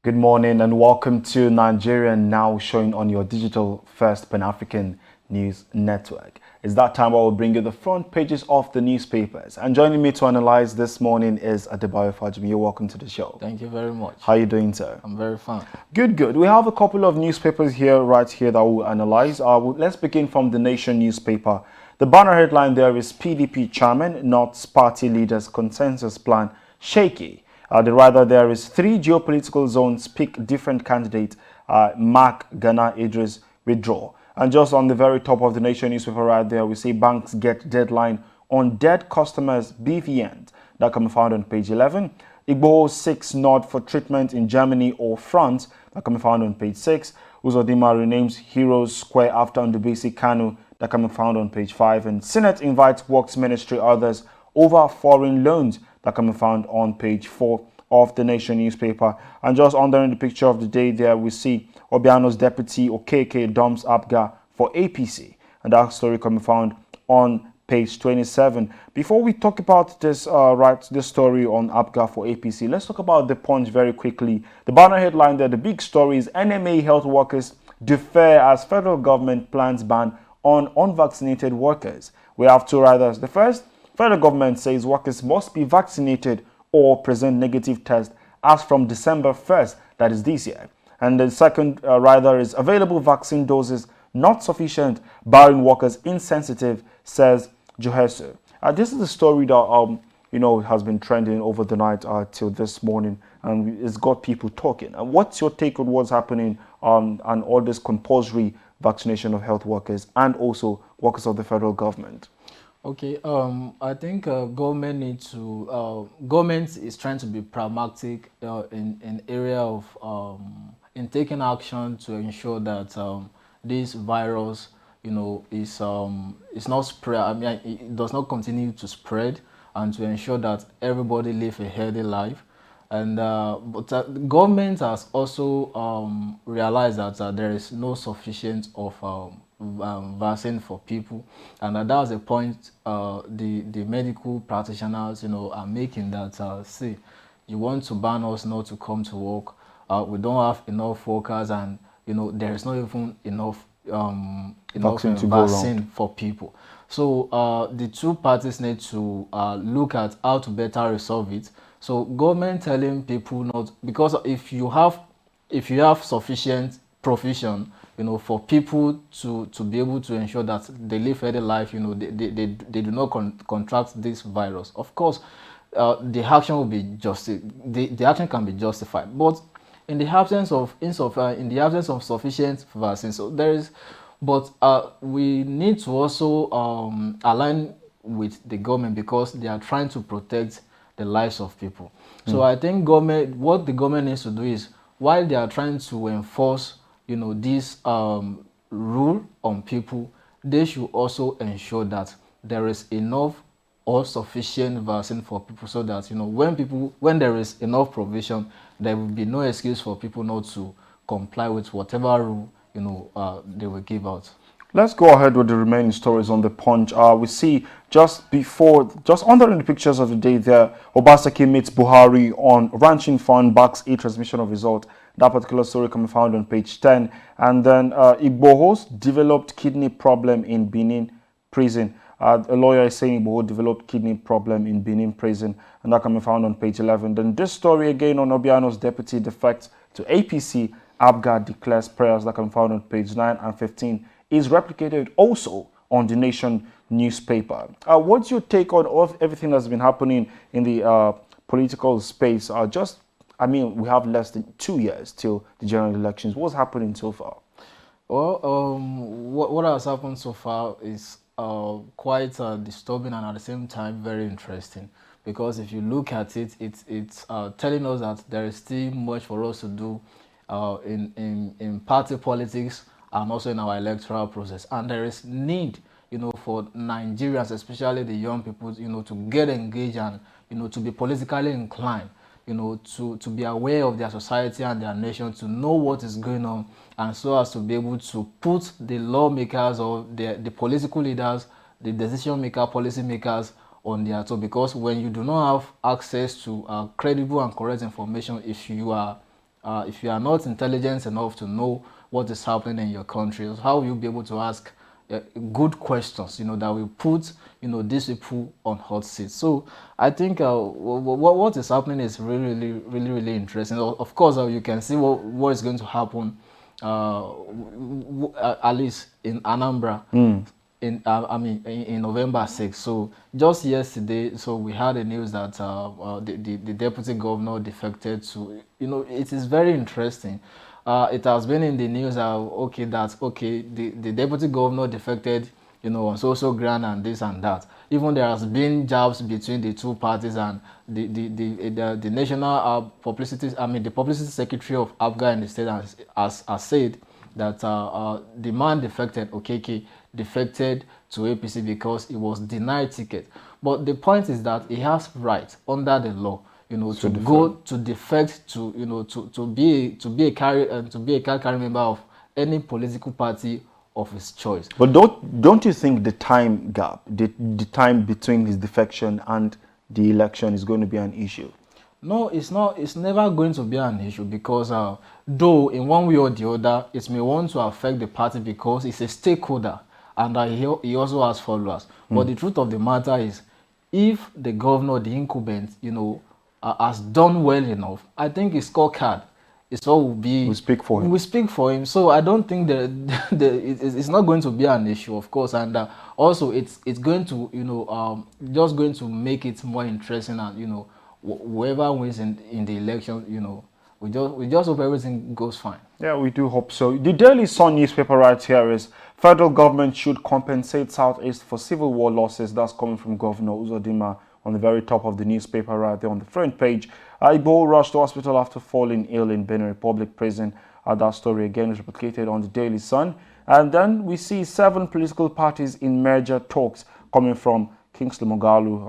Good morning and welcome to Nigeria Now, showing on your digital first Pan-African news network. It's that time I will bring you the front pages of the newspapers. And joining me to analyze this morning is Adebayo Fajimi. You're welcome to the show. Thank you very much. How are you doing, sir? I'm very fine. Good. We have a couple of newspapers right here that we'll analyze. Let's begin from the Nation newspaper. The banner headline there is PDP chairman nots party leaders consensus plan shaky. The rather there is three geopolitical zones pick different candidate. Mark Ghana Idris withdraw. And just on the very top of the Nation newspaper right there, we see banks get deadline on dead customers BVN. That can be found on page 11. Igbo 6 nod for treatment in Germany or France. That can be found on page 6. Uzodinma renames Heroes Square after Ndubisi Kanu. That can be found on page 5. And Senate invites Works Ministry others over foreign loans. That can be found on page 4 of the Nation newspaper. And just under in the picture of the day there, we see Obiano's deputy Okeke dumps Abga for APC. And that story can be found on page 27. Before we talk about this this story on Abga for APC, let's talk about the Punch very quickly. The banner headline there, the big story is NMA health workers defer as federal government plans ban on unvaccinated workers. We have two riders. The first, federal government says workers must be vaccinated or present negative test as from December 1st, that is this year. And the second rider is available vaccine doses not sufficient, barring workers insensitive, says Johesu. This is the story that has been trending over the night till this morning, and it's got people talking. And what's your take on what's happening on all this compulsory vaccination of health workers and also workers of the federal government? Okay, I think government needs to government is trying to be pragmatic in area of in taking action to ensure that this virus is not spread. I mean, it does not continue to spread, and to ensure that everybody live a healthy life. And but the government has also realized that there is no sufficient of vaccine for people, and that was a point the medical practitioners are making, that see, you want to ban us not to come to work, we don't have enough workers, and there is not even enough vaccine for people. So the two parties need to look at how to better resolve it. So government telling people not, because if you have sufficient provision for people to be able to ensure that they live a healthy life, they do not contract this virus, of course the action will be the action can be justified. But in the absence of sufficient vaccine, so there is, but we need to also align with the government, because they are trying to protect the lives of people. So I think what the government needs to do is, while they are trying to enforce this rule on people, they should also ensure that there is enough or sufficient vaccine for people, so that when there is enough provision, there will be no excuse for people not to comply with whatever rule they will give out. Let's go ahead with the remaining stories on the Punch. We see just under in the pictures of the day there, Obaseki meets Buhari on ranching fund, backs a transmission of result. That particular story can be found on page 10. And then Igboho's developed kidney problem in Benin prison. A lawyer is saying Igboho developed kidney problem in Benin prison, and that can be found on page 11. Then this story again on Obiano's deputy defects to APC, Abga declares prayers. That can be found on page 9 and 15. Is replicated also on the Nation newspaper. What's your take on everything that's been happening in the political space? We have less than 2 years till the general elections. What's happening so far? Well, what has happened so far is quite disturbing, and at the same time very interesting, because if you look at it, it's telling us that there is still much for us to do in party politics, and also in our electoral process. And there is need, for Nigerians, especially the young people, to get engaged and, to be politically inclined, to be aware of their society and their nation, to know what is going on, and so as to be able to put the lawmakers or the political leaders, the decision maker, policy makers on their toe. Because when you do not have access to credible and correct information, if you are if you are not intelligent enough to know what is happening in your country, how will you be able to ask good questions, that will put, these people on hot seats? So I think what is happening is really interesting. Of course, you can see what is going to happen, at least in Anambra. In November 6th. So just yesterday, so we had the news that the deputy governor defected to, it is very interesting. It has been in the news the deputy governor defected, on social ground and this and that. Even there has been jabs between the two parties, and the national the publicity secretary of APGA in the state has said that the man defected, Okeke, defected to APC because he was denied ticket. But the point is that he has right under the law, to go to defect to, to be a card carrying member of any political party of his choice. But don't you think the time gap, the time between his defection and the election is going to be an issue? No, it's not. It's never going to be an issue because though in one way or the other, it may want to affect the party because it's a stakeholder and he also has followers. But the truth of the matter is, if the governor, the incumbent, has done well enough, I think his scorecard is what will be. We speak for him. We speak for him. So I don't think it's not going to be an issue, of course, and also it's going to just going to make it more interesting, and whoever wins in the election, we just hope everything goes fine. Yeah, we do hope so. The Daily Sun newspaper right here is federal government should compensate Southeast for civil war losses. That's coming from Governor Uzodinma on the very top of the newspaper right there on the front page. Ibo rushed to hospital after falling ill in Benin Republic prison. That story again is replicated on the Daily Sun. And then we see 7 political parties in merger talks coming from Kingsley Moghalu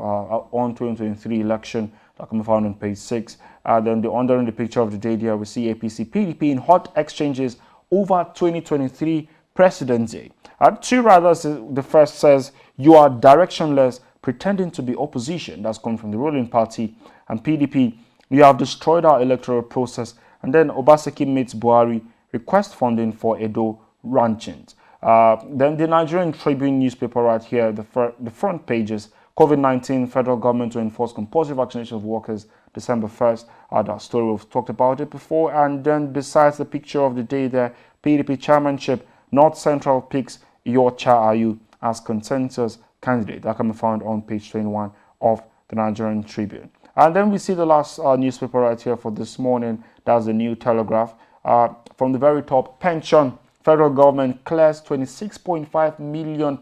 on 2023 election. That can be found on page 6. Then under the picture of the day there, we see APC PDP in hot exchanges over 2023 presidency. Two rather, the first says, you are directionless, pretending to be opposition. That's coming from the ruling party. And PDP, you have destroyed our electoral process. And then Obaseki meets Buhari, request funding for Edo ranchings. Then the Nigerian Tribune newspaper right here, the front pages, COVID-19, federal government to enforce compulsory vaccination of workers December 1st. That story, we've talked about it before. And then besides the picture of the day there, PDP chairmanship, North Central picks Iyorchia Ayu as consensus candidate. That can be found on page 21 of the Nigerian Tribune. And then we see the last newspaper right here for this morning. That's the New Telegraph. From the very top, pension, federal government clears £26.5 million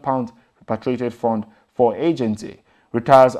repatriated fund for agency. Retirees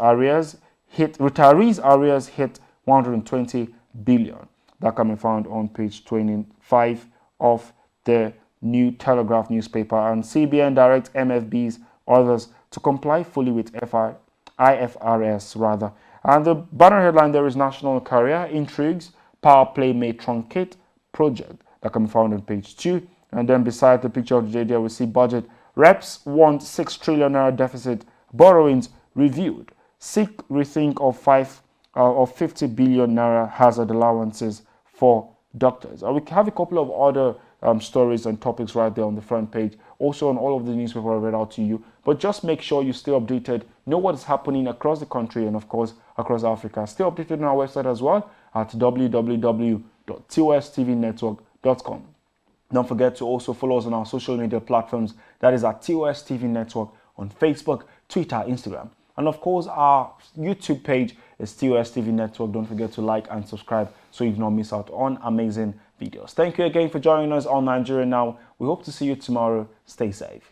arrears hit 120 billion. That can be found on page 25 of the New Telegraph newspaper. And CBN directs MFBs, others, to comply fully with IFRS rather. And the banner headline there is national career intrigues, power play may truncate project. That can be found on page 2. And then beside the picture of the day there, we see budget. Reps want 6 trillion naira deficit, borrowings reviewed. Seek rethink of 50 billion naira hazard allowances for doctors. We have a couple of other stories and topics right there on the front page, also on all of the newspapers I read out to you. But just make sure you stay updated, know what is happening across the country and of course across Africa. Stay updated on our website as well at www.tostvnetwork.com. Don't forget to also follow us on our social media platforms. That is at TOS TV Network on Facebook, Twitter, Instagram. And of course, our YouTube page is TOS TV Network. Don't forget to like and subscribe so you do not miss out on amazing videos. Thank you again for joining us on Nigeria Now. We hope to see you tomorrow. Stay safe.